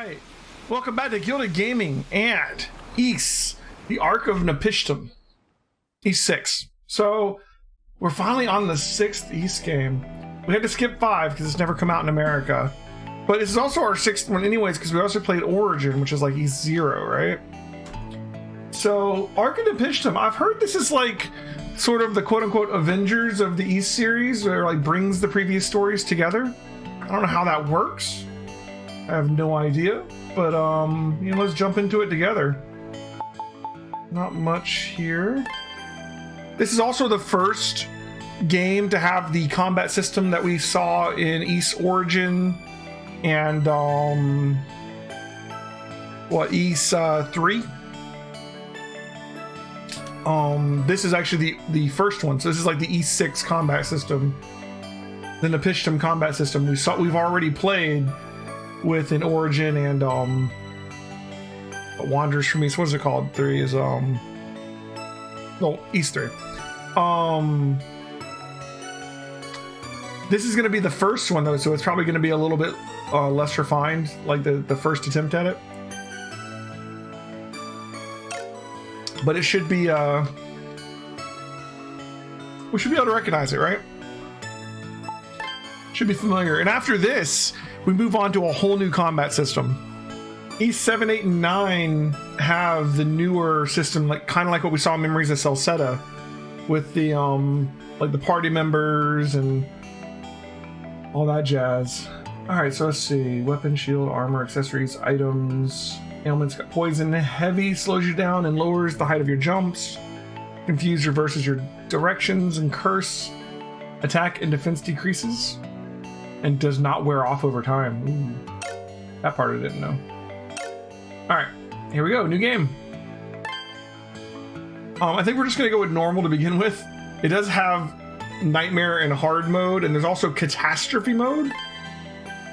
right, welcome back to Gilded Gaming and East, the Ark of Napishtim, East 6. So we're finally on the 6th East game. We had to skip 5 because it's never come out in America, but this is also our 6th one anyways because we also played Origin, which is like East 0, right? So Ark of Napishtim, I've heard this is like sort of the quote-unquote Avengers of the East series, where it like brings the previous stories together. I don't know how that works. I have no idea, but you know, let's jump into it together. Not much here. This is also the first game to have the combat system that we saw in East Origin and East 3. This is actually the first one, so this is like the East 6 combat system. The Napishtim combat system we've already played with an Origin and Wanderers from East. What is it called? 3 is East 3. This is going to be the first one though, so it's probably going to be a little bit less refined, like the first attempt at it. But it should be we should be able to recognize it, right? Should be familiar. And after this, we move on to a whole new combat system. East 7, 8, and 9 have the newer system, like kind of like what we saw in Memories of Celceta, with the like the party members and all that jazz. All right, so let's see: weapon, shield, armor, accessories, items. Ailments got poison. Heavy slows you down and lowers the height of your jumps. Confuse reverses your directions, and curse attack and defense decreases and does not wear off over time. Ooh, that part I didn't know. All right, here we go. New game. I think we're just gonna go with normal to begin with. It does have nightmare and hard mode, and there's also catastrophe mode.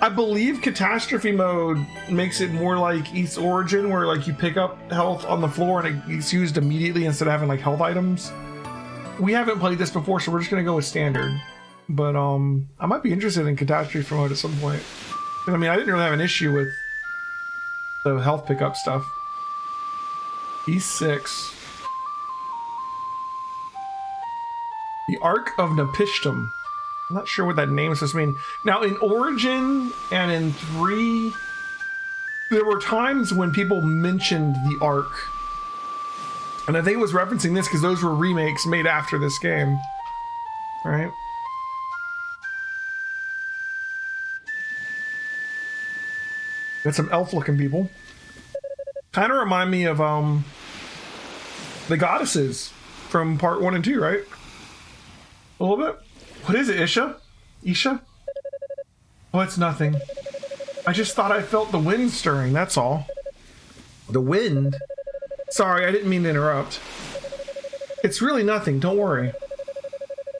I believe catastrophe mode makes it more like East Origin, where like you pick up health on the floor and it's used immediately instead of having like health items. We haven't played this before, so we're just gonna go with standard. But I might be interested in catastrophe mode at some point. I mean, I didn't really have an issue with the health pickup stuff. East 6. The Ark of Napishtim. I'm not sure what that name is supposed to mean. Now, in Origin and in 3, there were times when people mentioned the Ark. And I think it was referencing this because those were remakes made after this game. All right. Got some elf-looking people. Kind of remind me of the goddesses from part 1 and 2, right? A little bit. What is it, Isha? Isha? Oh, it's nothing. I just thought I felt the wind stirring, that's all. The wind? Sorry, I didn't mean to interrupt. It's really nothing, don't worry.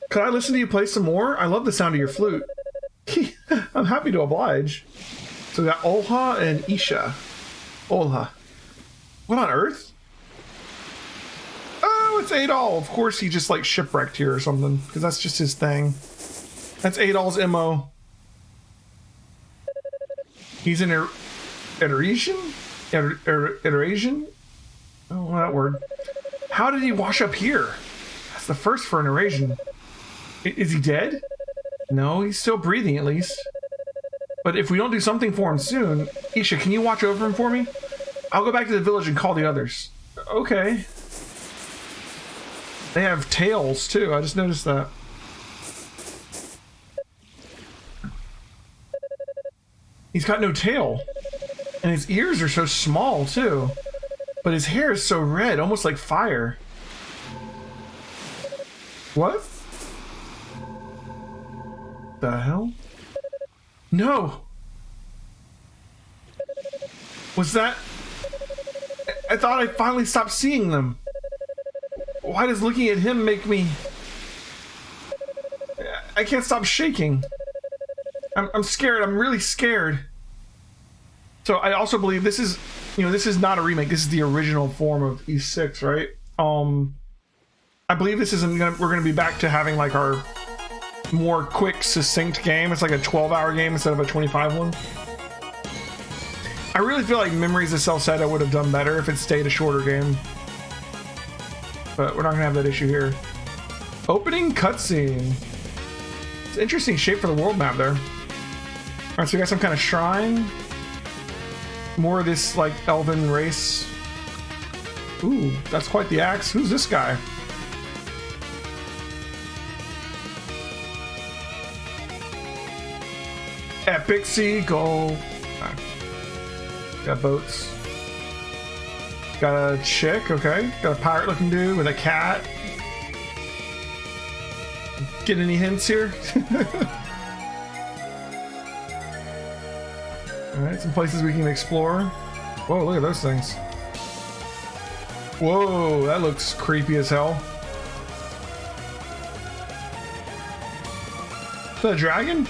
Could I listen to you play some more? I love the sound of your flute. I'm happy to oblige. So we got Olha and Isha. Olha. What on earth? Oh, it's Adol. Of course he just like shipwrecked here or something, because that's just his thing. That's Adol's MO. He's an iteration? Iteration? Oh, that word. How did he wash up here? That's the first for an Eurasian. Is he dead? No, he's still breathing at least. But if we don't do something for him soon, Isha, can you watch over him for me? I'll go back to the village and call the others. Okay. They have tails too, I just noticed that. He's got no tail. And his ears are so small too. But his hair is so red, almost like fire. What? The hell? No! Was that... I thought I finally stopped seeing them. Why does looking at him make me... I can't stop shaking. I'm scared. I'm really scared. So I also believe this is... You know, this is not a remake. This is the original form of East 6, right? I believe this isn't gonna... We're gonna be back to having like our more quick, succinct game. It's like a 12-hour game instead of a 25 one. I I really feel like Memories of Celceta would have done better if it stayed a shorter game. But we're not gonna have that issue here. Opening cutscene. It's an interesting shape for the world map there. Alright, so we got some kind of shrine. More of this, like, elven race. Ooh, that's quite the axe. Who's this guy? Epic seagull. Okay. Got boats. Got a chick, okay. Got a pirate looking dude with a cat. Get any hints here? Alright, some places we can explore. Whoa, look at those things. Whoa, that looks creepy as hell. Is that a dragon?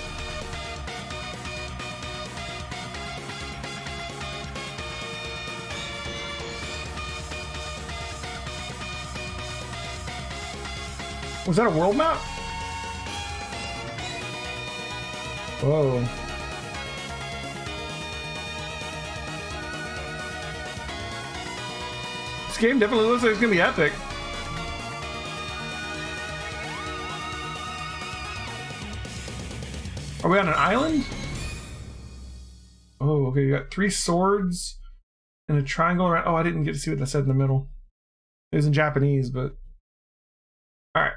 Was that a world map? Whoa. This game definitely looks like it's gonna be epic. Are we on an island? Oh, okay, you got 3 swords and a triangle around. Oh, I didn't get to see what that said in the middle. It was in Japanese, but... Alright.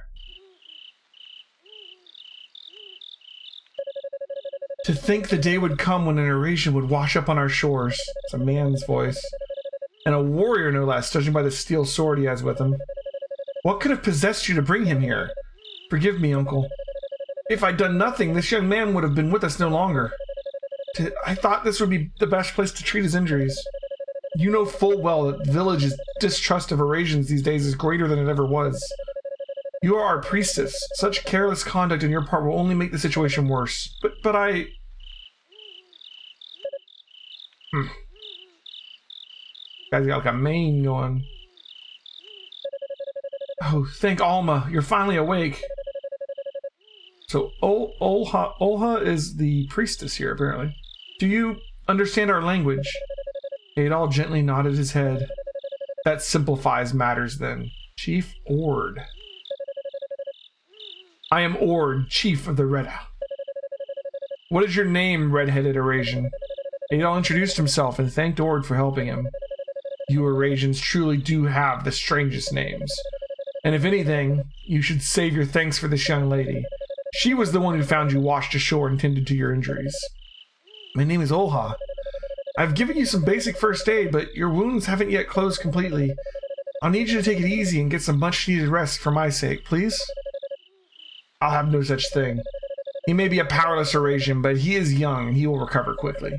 To think the day would come when an Eurasian would wash up on our shores. It's a man's voice. And a warrior, no less, judging by the steel sword he has with him. What could have possessed you to bring him here? Forgive me, uncle. If I'd done nothing, this young man would have been with us no longer. I thought this would be the best place to treat his injuries. You know full well that the village's distrust of Eurasians these days is greater than it ever was. You are our priestess. Such careless conduct on your part will only make the situation worse. But I... Guy's got like a mane going. Oh, thank Alma. You're finally awake. So, Olha is the priestess here, apparently. Do you understand our language? Adol gently nodded his head. That simplifies matters then. Chief Ord. I am Ord, chief of the Reda. What is your name, red-headed Eurasian? Adol introduced himself and thanked Ord for helping him. You Eurasians truly do have the strangest names. And if anything, you should save your thanks for this young lady. She was the one who found you washed ashore and tended to your injuries. My name is Olha. I've given you some basic first aid, but your wounds haven't yet closed completely. I'll need you to take it easy and get some much-needed rest for my sake, please? I'll have no such thing. He may be a powerless Eurasian, but he is young and he will recover quickly.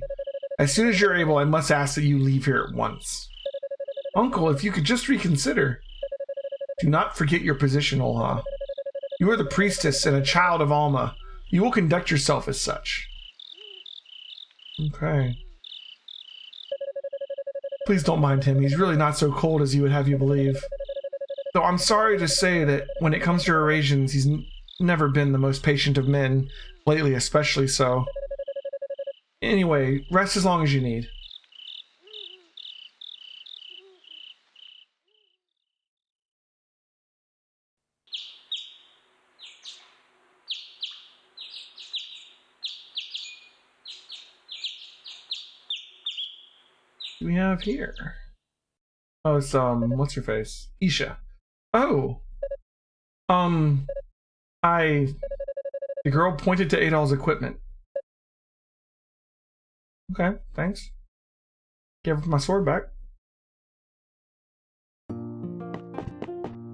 As soon as you're able, I must ask that you leave here at once. Uncle, if you could just reconsider. Do not forget your position, Olha. You are the priestess and a child of Alma. You will conduct yourself as such. Okay. Please don't mind him. He's really not so cold as you would have you believe. Though I'm sorry to say that when it comes to Eurasians, he's never been the most patient of men, lately especially so. Anyway, rest as long as you need. What do we have here? Oh, it's what's her face? Isha. Oh. The girl pointed to Adol's equipment. Okay, thanks. Give her my sword back.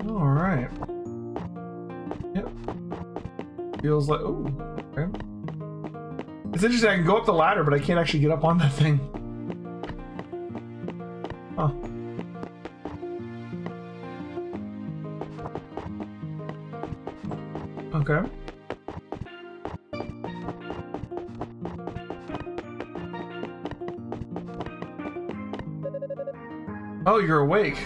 Alright. Yep. Feels like... Oh, okay. It's interesting, I can go up the ladder, but I can't actually get up on that thing. Huh. Okay. Oh, you're awake.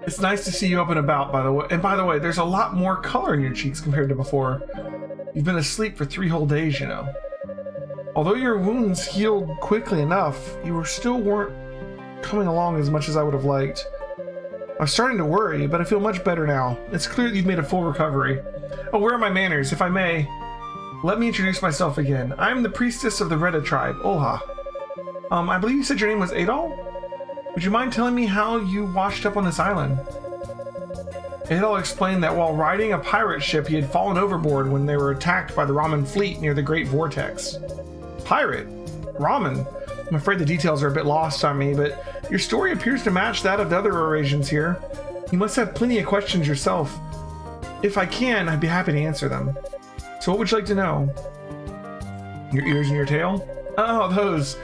It's nice to see you up and about, by the way. And by the way, there's a lot more color in your cheeks compared to before. You've been asleep for 3 whole days, you know. Although your wounds healed quickly enough, you still weren't coming along as much as I would have liked. I was starting to worry, but I feel much better now. It's clear that you've made a full recovery. Oh, where are my manners? If I may, let me introduce myself again. I'm the Priestess of the Reda tribe, Olha. I believe you said your name was Adol? Would you mind telling me how you washed up on this island? Adol explained that while riding a pirate ship, he had fallen overboard when they were attacked by the Ramen fleet near the Great Vortex. Pirate? Ramen? I'm afraid the details are a bit lost on me, but your story appears to match that of the other Eurasians here. You must have plenty of questions yourself. If I can, I'd be happy to answer them. So what would you like to know? Your ears and your tail? Oh, those.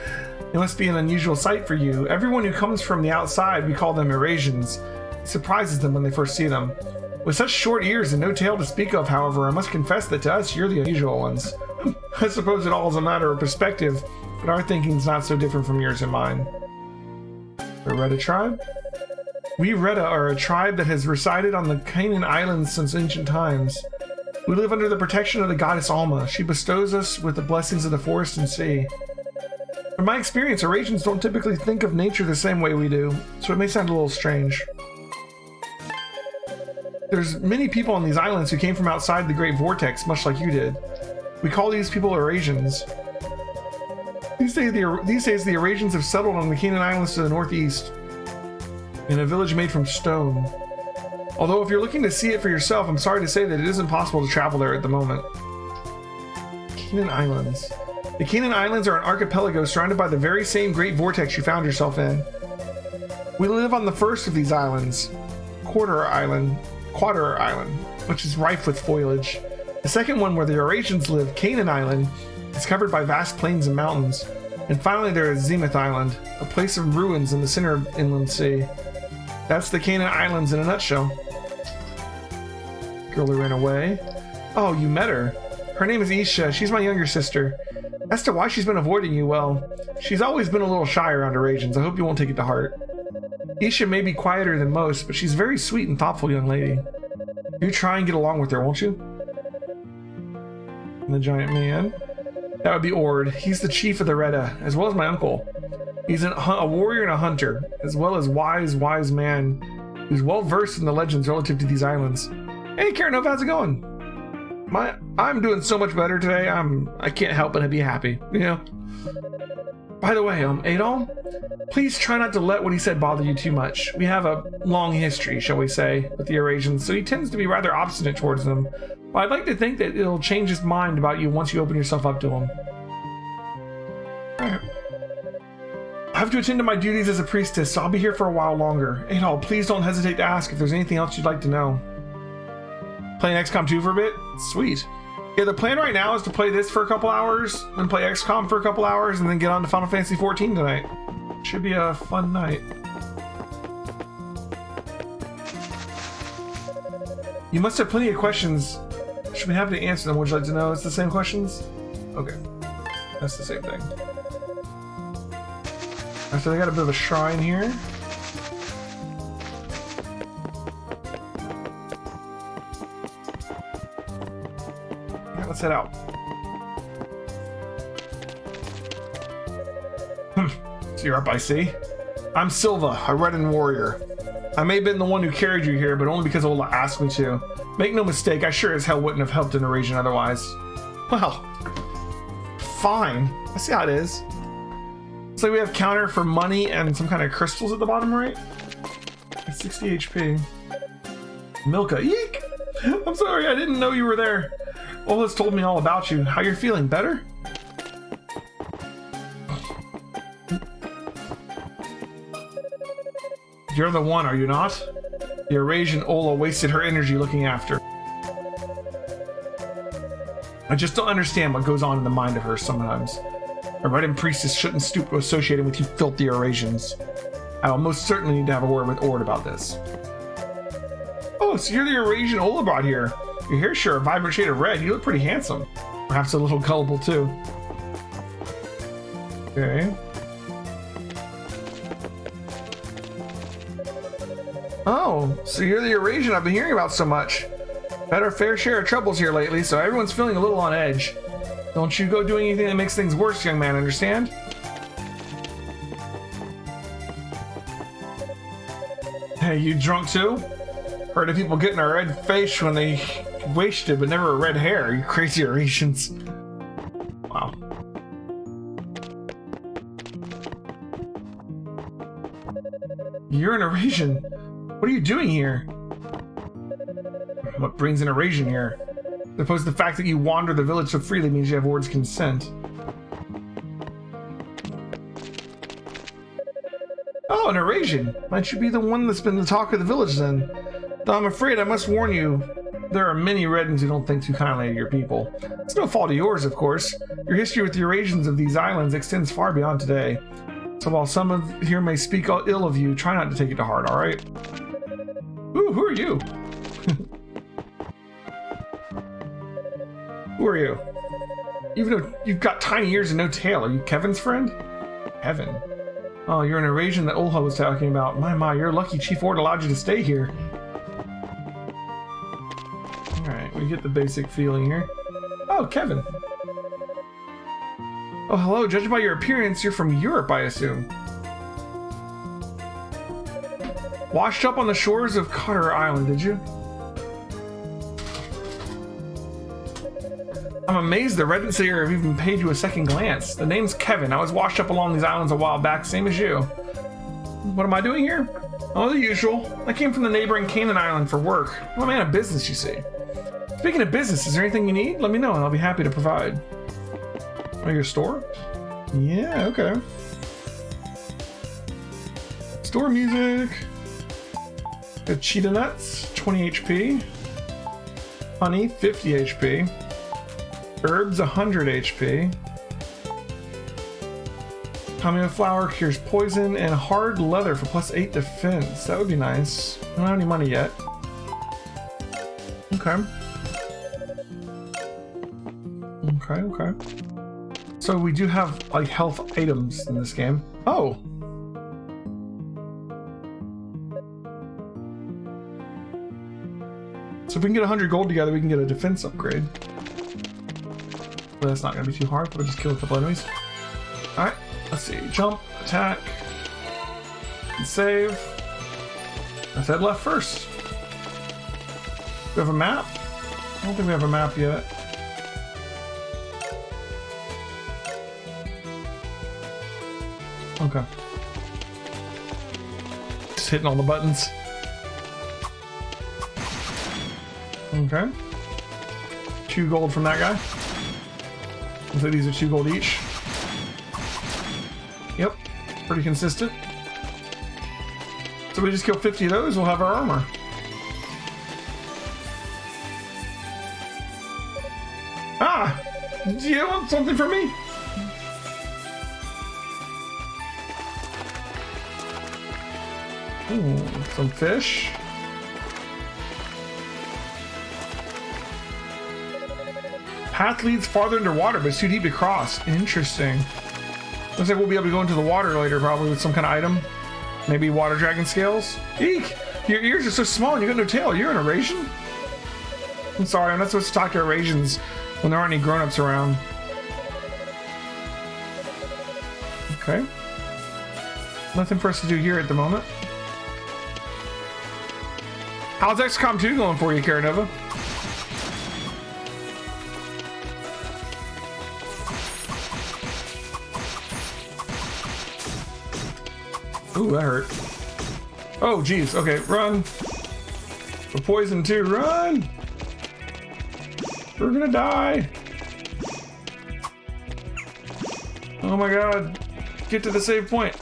It must be an unusual sight for you. Everyone who comes from the outside, we call them Eurasians. It surprises them when they first see them. With such short ears and no tail to speak of, however, I must confess that to us, you're the unusual ones. I suppose it all is a matter of perspective, but our thinking's not so different from yours and mine. The Reda tribe? We Reda are a tribe that has resided on the Canaan Islands since ancient times. We live under the protection of the goddess Alma. She bestows us with the blessings of the forest and sea. From my experience, Eurasians don't typically think of nature the same way we do, so it may sound a little strange. There's many people on these islands who came from outside the Great Vortex, much like you did. We call these people Eurasians. These days the Eurasians have settled on the Canaan Islands to the northeast, in a village made from stone. Although if you're looking to see it for yourself, I'm sorry to say that it isn't possible to travel there at the moment. Canaan Islands. The Canaan Islands are an archipelago surrounded by the very same Great Vortex you found yourself in. We live on the first of these islands, Quarter Island, which is rife with foliage. The second one, where the Eurasians live, Canaan Island, is covered by vast plains and mountains. And finally there is Zenith Island, a place of ruins in the center of inland sea. That's the Canaan Islands in a nutshell. Girl who ran away. Oh, you met her. Her name is Isha. She's my younger sister. As to why she's been avoiding you, well, she's always been a little shy around Eurasians. I hope you won't take it to heart. Isha may be quieter than most, but she's a very sweet and thoughtful young lady. You try and get along with her, won't you? And the giant man. That would be Ord. He's the chief of the Reda, as well as my uncle. He's a warrior and a hunter, as well as wise man who's well versed in the legends relative to these islands. Hey, Karenov, how's it going? I'm doing so much better today. I can't help but be happy, you know. By the way, Adol, please try not to let what he said bother you too much. We have a long history, shall we say, with the Eurasians, so he tends to be rather obstinate towards them. But I'd like to think that it'll change his mind about you once you open yourself up to him. Alright. I have to attend to my duties as a priestess, so I'll be here for a while longer. Adol, please don't hesitate to ask if there's anything else you'd like to know. Playing XCOM 2 for a bit? Sweet. Yeah, the plan right now is to play this for a couple hours, then play XCOM for a couple hours, and then get on to Final Fantasy XIV tonight. Should be a fun night. You must have plenty of questions. Should we have to answer them? Would you like to know it's the same questions? Okay. That's the same thing. Alright, so they got a bit of a shrine here. Let's head out. So you're up, I see. I'm Silva, a Redan warrior. I may have been the one who carried you here, but only because Ola asked me to. Make no mistake, I sure as hell wouldn't have helped an Eurasian otherwise. Well, fine. I see how it is. Looks like we have counter for money and some kind of crystals at the bottom right. 60 HP. Milka, eek! I'm sorry, I didn't know you were there. Ola's told me all about you. How you're feeling? Better? You're the one, are you not? The Eurasian Ola wasted her energy looking after. I just don't understand what goes on in the mind of her sometimes. A Redan priestess shouldn't stoop to associating with you filthy Eurasians. I will most certainly need to have a word with Ord about this. Oh, so you're the Eurasian Ola brought here. Your hair's sure a vibrant shade of red. You look pretty handsome. Perhaps a little gullible too. Okay. Oh, so you're the Eurasian I've been hearing about so much. Had our fair share of troubles here lately, so everyone's feeling a little on edge. Don't you go doing anything that makes things worse, young man, understand? Hey, you drunk too? Heard of people getting a red face when they wasted, but never a red hair. You crazy Eurasians. Wow. You're an Eurasian. What are you doing here? What brings an Eurasian here? Suppose the fact that you wander the village so freely means you have ward's consent. Oh, an Eurasian. Might you be the one that's been the talk of the village then? Though I'm afraid I must warn you, there are many Reddens who don't think too kindly of your people. It's no fault of yours, of course. Your history with the Eurasians of these islands extends far beyond today. So while some of here may speak ill of you, try not to take it to heart, alright? Ooh, who are you? Who are you? Even though you've got tiny ears and no tail, are you Kevin's friend? Kevin? Oh, you're an Eurasian that Olha was talking about. My, you're lucky Chief Ord allowed you to stay here. Alright, we get the basic feeling here. Oh, Kevin. Oh, hello. Judging by your appearance, you're from Europe, I assume. Washed up on the shores of Canaan Island, did you? I'm amazed the Reddits here have even paid you a second glance. The name's Kevin. I was washed up along these islands a while back, same as you. What am I doing here? Oh, the usual. I came from the neighboring Canaan Island for work. I'm a man of business, you see. Speaking of business, is there anything you need? Let me know and I'll be happy to provide. Oh, your store? Yeah, okay. Store music. Got cheetah nuts, 20 HP. Honey, 50 HP. Herbs, 100 HP. Kameo flower cures poison, and hard leather for +8 defense. That would be nice. I don't have any money yet. Okay. Okay. So we do have like health items in this game. Oh! So if we can get 100 gold together, we can get a defense upgrade. But that's not going to be too hard. We'll just kill a couple enemies. Alright, let's see. Jump, attack, and save. Let's head left first. Do we have a map? I don't think we have a map yet. Okay. Just hitting all the buttons. Okay. 2 gold from that guy. Looks like these are 2 gold each. Yep, pretty consistent. So we just kill 50 of those, we'll have our armor. Ah! Do you want something from me? Ooh, some fish. Path leads farther underwater, but it's too deep to cross. Interesting. Looks like we'll be able to go into the water later, probably with some kind of item. Maybe water dragon scales. Eek! Your ears are so small and you got no tail. You're an Eurasian? I'm sorry, I'm not supposed to talk to Eurasians when there aren't any grown-ups around. Okay. Nothing for us to do here at the moment. How's XCOM 2 going for you, Caranova? Ooh, that hurt. Oh, geez. Okay, run. We're poisoned too. Run! We're gonna die. Oh my god. Get to the save point.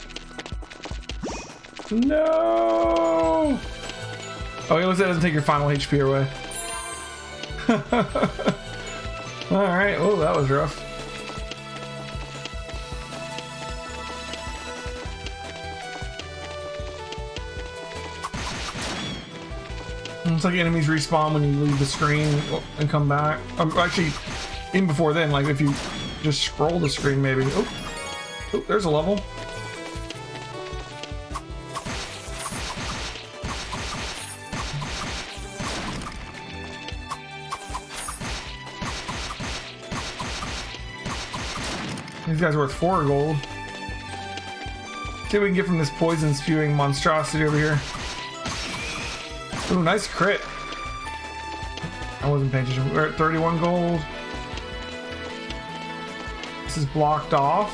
No! Oh, at least that doesn't take your final HP away. Alright. Oh, that was rough. It's like enemies respawn when you leave the screen and come back. Actually, even before then, like if you just scroll the screen, maybe. Oh, there's a level. These guys are worth 4 gold. See what we can get from this poison spewing monstrosity over here. Ooh, nice crit. I wasn't paying attention. We're at 31 gold. This is blocked off.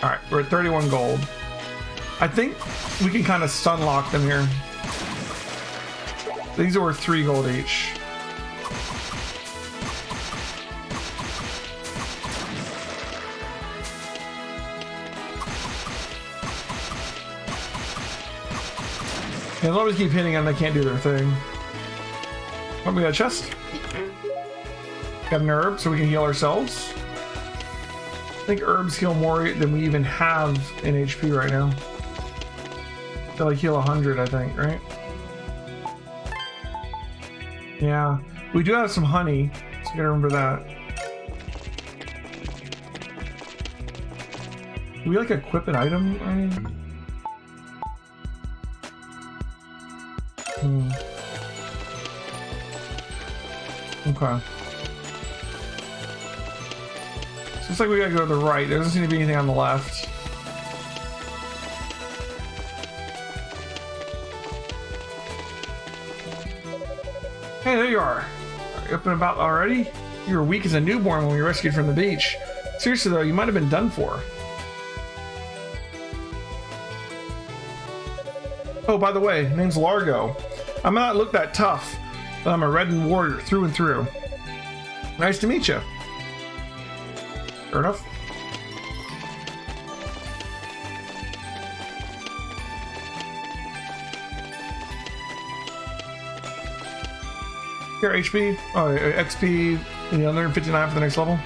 Alright, we're at 31 gold. I think we can kind of stun lock them here. These are worth 3 gold each. Yeah, as long as we keep hitting them, they can't do their thing. Oh, we got a chest. Got an herb, so we can heal ourselves. I think herbs heal more than we even have in HP right now. They like heal 100, I think, right? Yeah, we do have some honey, so you gotta remember that. Do we like equip an item or anything? Okay. So looks like we gotta go to the right. There doesn't seem to be anything on the left. Hey, there you are. Are you up and about already? You were weak as a newborn when we rescued from the beach. Seriously though, you might have been done for. Oh, by the way, name's Largo. I might not look that tough, but I'm a Redden warrior through and through. Nice to meet you. Fair enough. Here, HP. Oh, XP. 159 for the next level.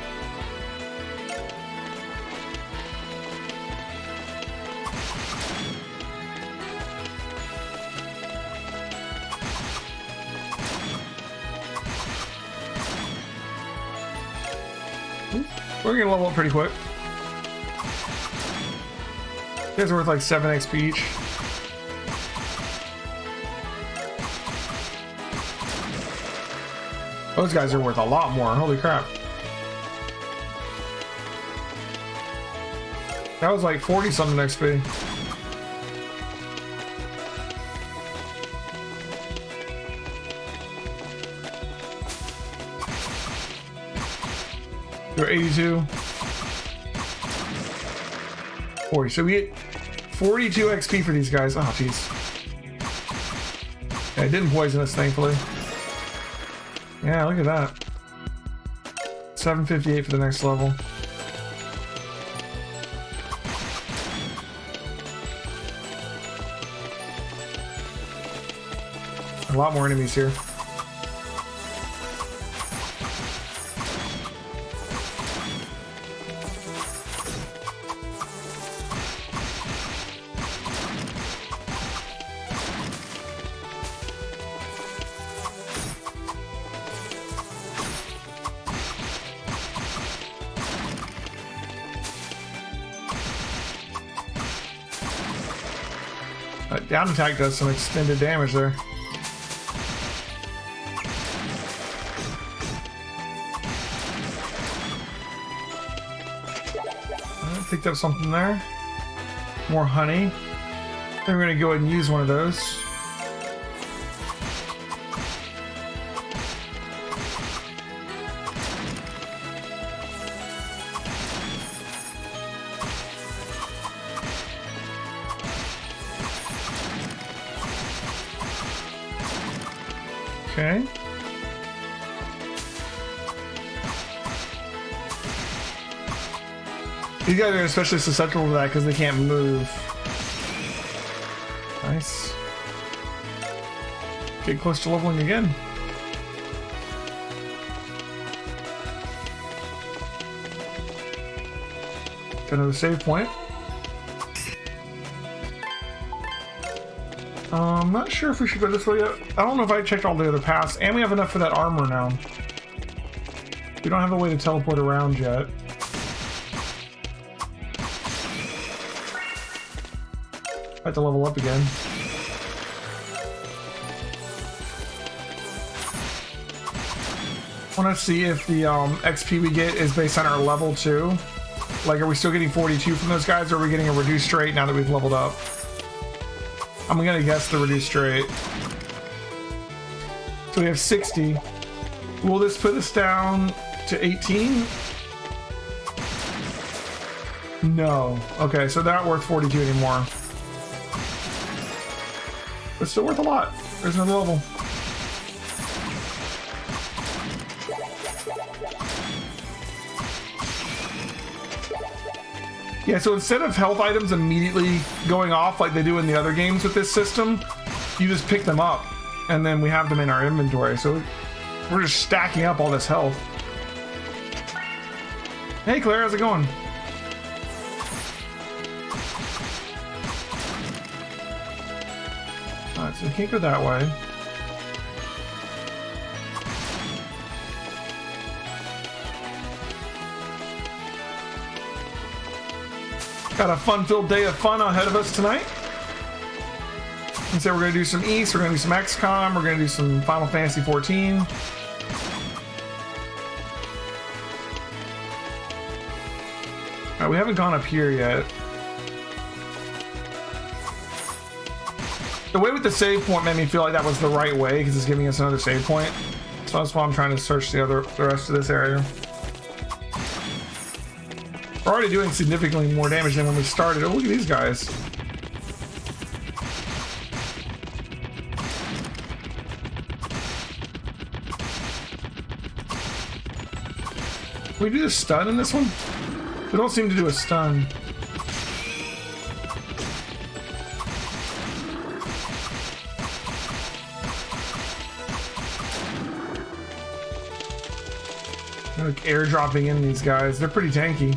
We're gonna level up pretty quick. You guys are worth like 7 XP each. Those guys are worth a lot more. Holy crap. That was like 40 something XP. You're 82. 40. So we get 42 XP for these guys. Oh, jeez. Yeah, it didn't poison us, thankfully. Yeah, look at that. 758 for the next level. A lot more enemies here. Down attack does some extended damage there. I picked up something there. More honey. Then we're going to go ahead and use one of those. Okay. These guys are especially susceptible to that because they can't move. Nice. Get close to leveling again. Got another save point. I'm not sure if we should go this way yet. I don't know if I checked all the other paths, and we have enough for that armor now. We don't have a way to teleport around yet. I have to level up again. Want to see if the XP we get is based on our level too. Like, are we still getting 42 from those guys, or are we getting a reduced rate now that we've leveled up? I'm gonna guess the reduced rate. So we have 60. Will this put us down to 18? No. Okay, so they're not worth 42 anymore. But still worth a lot. There's another level. Yeah, so instead of health items immediately going off like they do in the other games with this system, you just pick them up, and then we have them in our inventory. So we're just stacking up all this health. Hey Claire, how's it going? Alright, so we can't go that way. Got a fun-filled day of fun ahead of us tonight. And so we're going to do some East, we're going to do some XCOM, we're going to do some Final Fantasy 14. Alright, we haven't gone up here yet. The way with the save point made me feel like that was the right way because it's giving us another save point. So that's why I'm trying to search the rest of this area. We're already doing significantly more damage than when we started. Oh, look at these guys. Can we do the stun in this one? We don't seem to do a stun. Like airdropping in these guys. They're pretty tanky.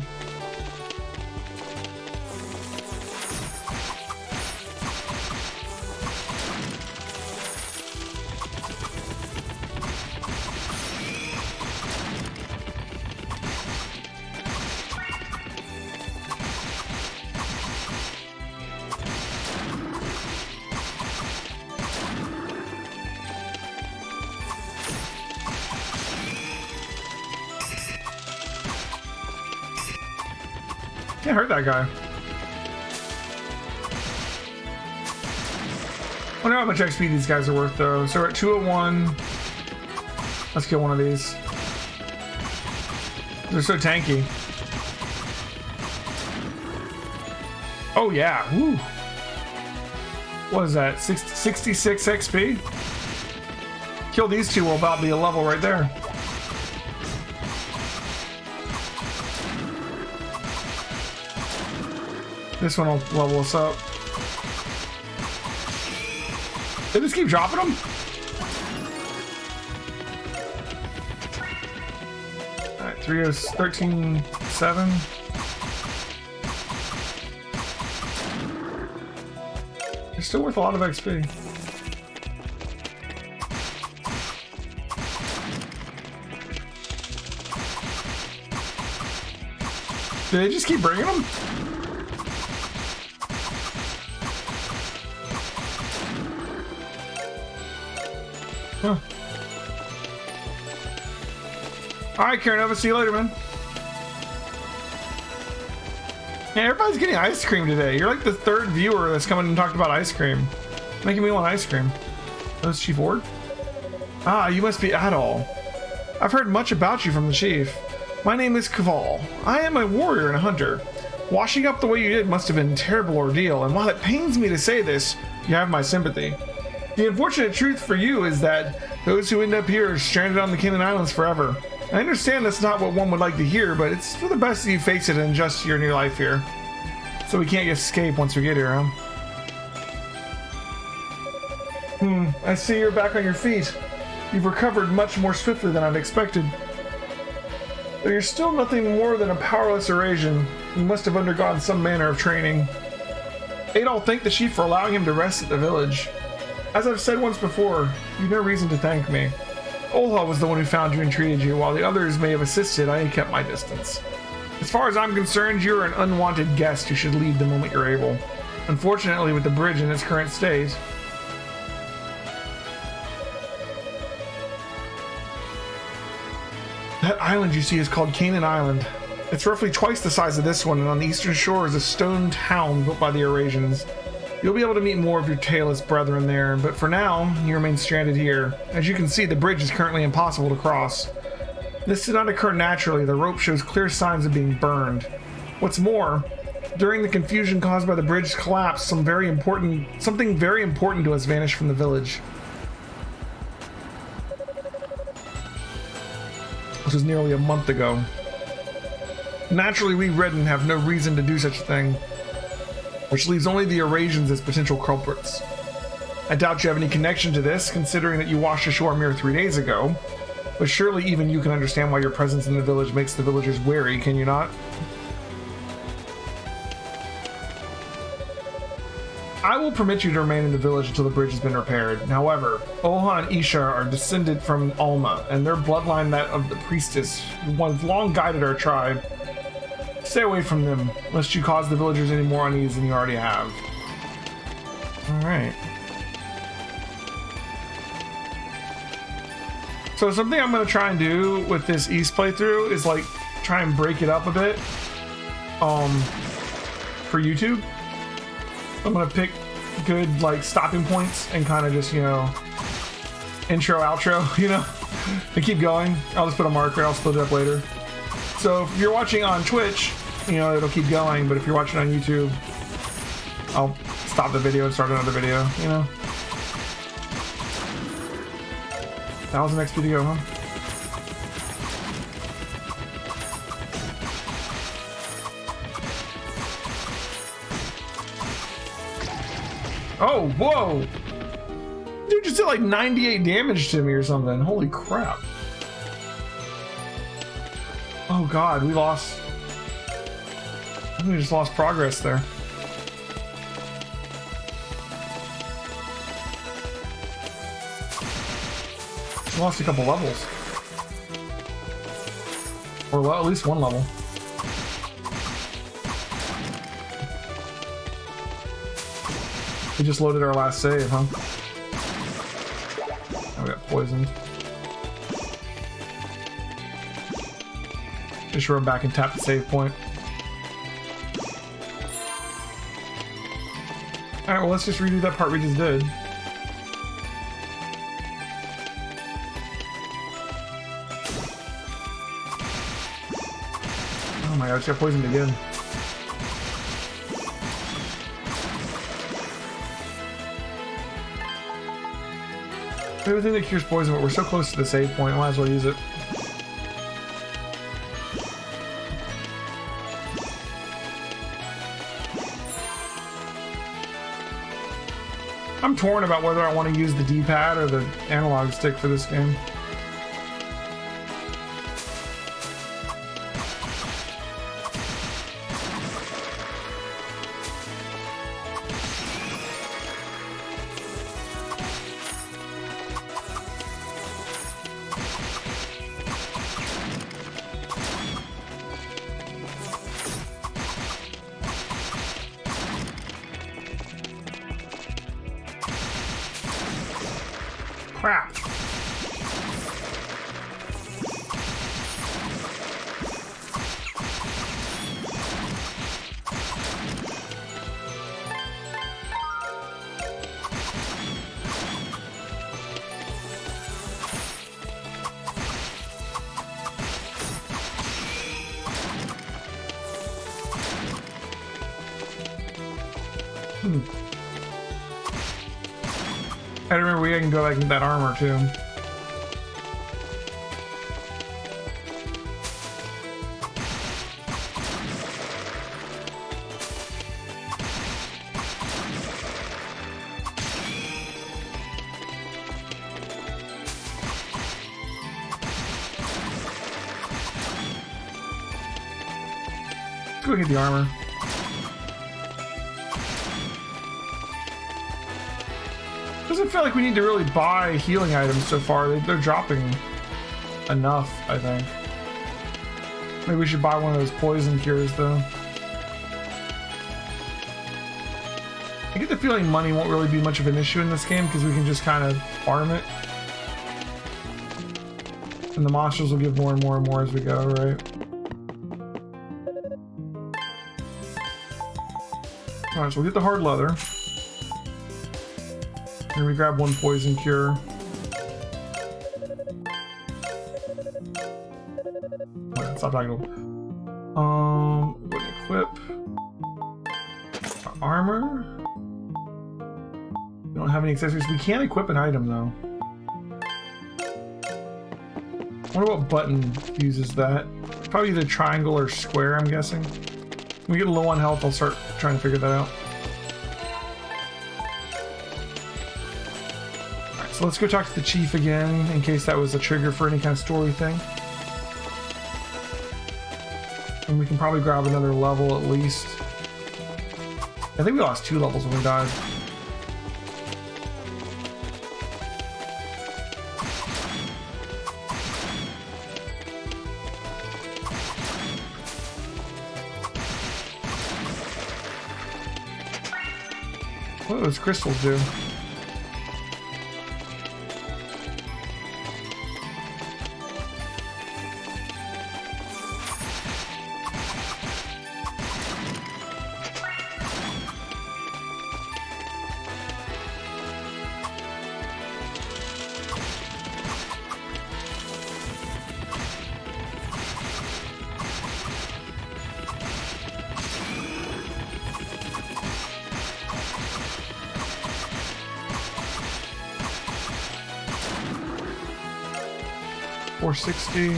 Can't hurt that guy. I wonder how much XP these guys are worth though. So we're at 201. Let's kill one of these. They're so tanky. Oh yeah. Woo. What is that? 66 XP? Kill these two will about be a level right there. This one will level us up. They just keep dropping them? Alright, 13.7. They're still worth a lot of XP. Do they just keep bringing them? Huh. Alright, Karen, see you later, man. Yeah, everybody's getting ice cream today. You're like the third viewer that's coming and talked about ice cream. Making me want ice cream. Oh, is Chief Ward? Ah, you must be Adol. I've heard much about you from the Chief. My name is Kaval. I am a warrior and a hunter. Washing up the way you did must have been a terrible ordeal, and while it pains me to say this, you have my sympathy. The unfortunate truth for you is that those who end up here are stranded on the Canaan Islands forever. I understand that's not what one would like to hear, but it's for the best that you face it and adjust to your new life here. So we can't escape once we get here, huh? I see you're back on your feet. You've recovered much more swiftly than I've expected. But you're still nothing more than a powerless Eurasian. You must have undergone some manner of training. Adol thanked the chief for allowing him to rest at the village. As I've said once before, you've no reason to thank me. Olha was the one who found you and treated you, while the others may have assisted. I kept my distance. As far as I'm concerned, you're an unwanted guest who should leave the moment you're able. Unfortunately, with the bridge in its current state, That island you see is called Canaan Island. It's roughly twice the size of this one, and on the eastern shore is a stone town built by the Eurasians. You'll be able to meet more of your tailless brethren there, but for now, you remain stranded here. As you can see, the bridge is currently impossible to cross. This did not occur naturally. The rope shows clear signs of being burned. What's more, during the confusion caused by the bridge's collapse, something very important to us vanished from the village. This was nearly a month ago. Naturally, we Redden have no reason to do such a thing, which leaves only the Eurasians as potential culprits. I doubt you have any connection to this, considering that you washed ashore a mere 3 days ago, but surely even you can understand why your presence in the village makes the villagers wary, can you not? I will permit you to remain in the village until the bridge has been repaired. However, Oha and Isha are descended from Alma, and their bloodline that of the Priestess, who once long guided our tribe. Stay away from them, lest you cause the villagers any more unease than you already have. Alright. So something I'm going to try and do with this East playthrough is like try and break it up a bit for YouTube. I'm gonna pick good like stopping points and kind of just, you know, intro, outro, you know, and keep going. I'll just put a marker, I'll split it up later. So if you're watching on Twitch, you know, it'll keep going, but if you're watching on YouTube, I'll stop the video and start another video, you know. That was the next video, huh? Oh, whoa! Dude just did like 98 damage to me or something. Holy crap. Oh god, we lost... We just lost progress there. We lost a couple levels. Or at least one level. We just loaded our last save, huh? Oh, we got poisoned. Just run back and tap the save point. Alright, well let's just redo that part we just did. Oh my god, it's got poisoned again. Everything that cures poison, but we're so close to the save point, might as well use it. I'm torn about whether I want to use the D-pad or the analog stick for this game. Crap. I remember we can go back into that armor too. Let's go get the armor. Doesn't feel like we need to really buy healing items so far. They're dropping enough, I think. Maybe we should buy one of those poison cures though. I get the feeling money won't really be much of an issue in this game because we can just kind of farm it. And the monsters will give more and more and more as we go, right? Alright, so we'll get the hard leather. And we grab one poison cure. Okay, stop talking to him. Wouldn't equip. Armor. We don't have any accessories. We can equip an item though. I wonder what button uses that. Probably either triangle or square, I'm guessing. When we get low on health, I'll start trying to figure that out. Alright, so let's go talk to the chief again, in case that was a trigger for any kind of story thing. And we can probably grab another level at least. I think we lost 2 levels when we died. What do those crystals do? $460.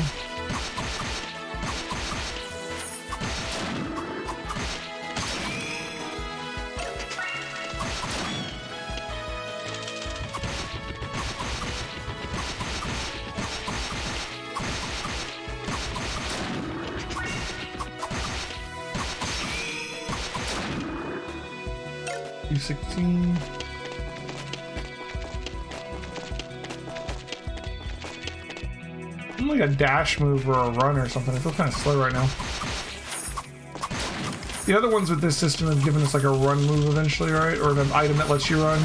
$216. I'm like a dash move or a run or something. I feel kind of slow right now. The other ones with this system have given us like a run move eventually, right? Or an item that lets you run.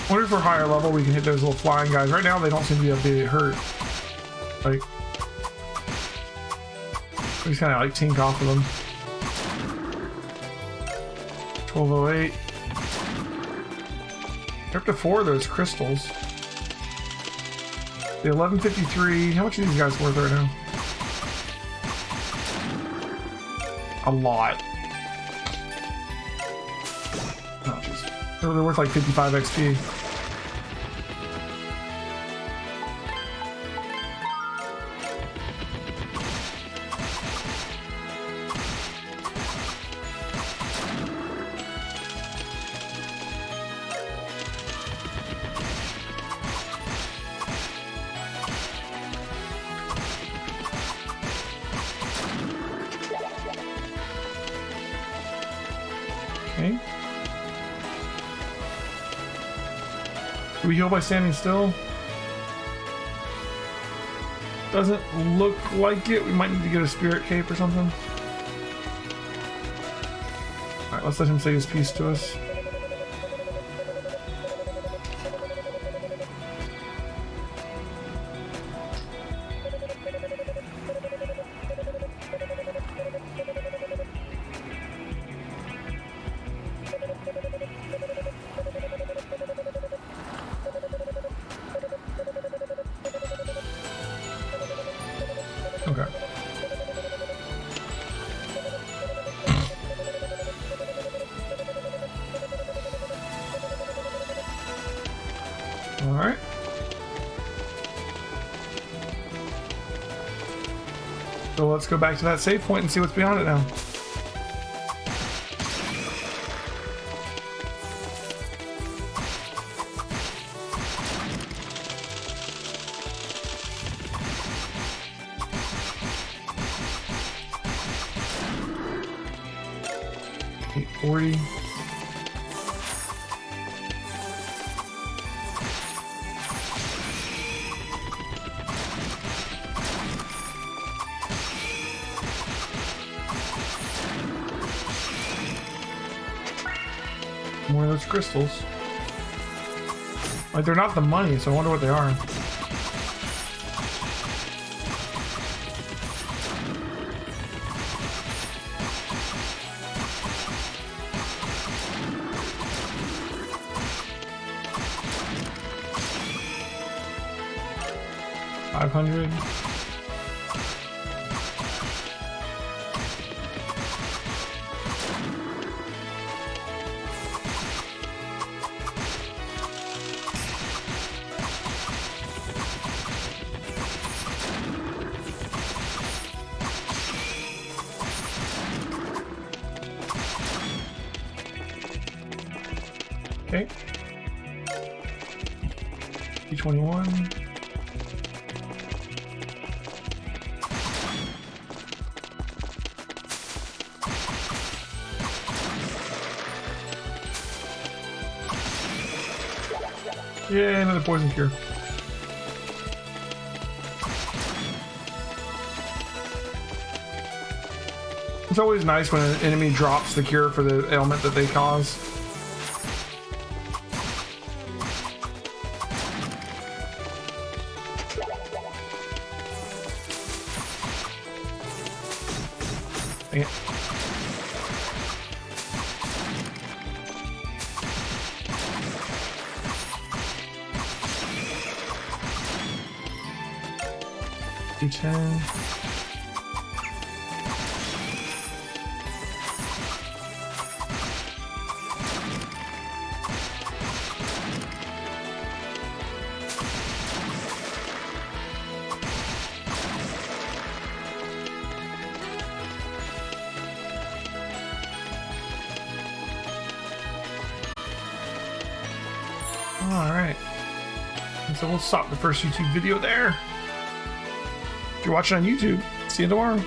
I wonder if we're higher level we can hit those little flying guys. Right now they don't seem to be able to get hurt. Like, we just kind of like tink off of them. 1208. They're up to 4 of those crystals. The 1153. How much are these guys worth right now? A lot. Oh jeez. They're worth like 55 XP. Okay. Do we heal by standing still? Doesn't look like it. We might need to get a spirit cape or something. Alright, let's let him say his piece to us. Okay. All right. So let's go back to that save point and see what's beyond it now. $840. More of those crystals. Like, they're not the money, so I wonder what they are. $500. Okay. P21. Yeah, another poison cure. It's always nice when an enemy drops the cure for the ailment that they cause. Dang it. D10. All right. And so we'll stop the first YouTube video there. If you're watching on YouTube, see you tomorrow.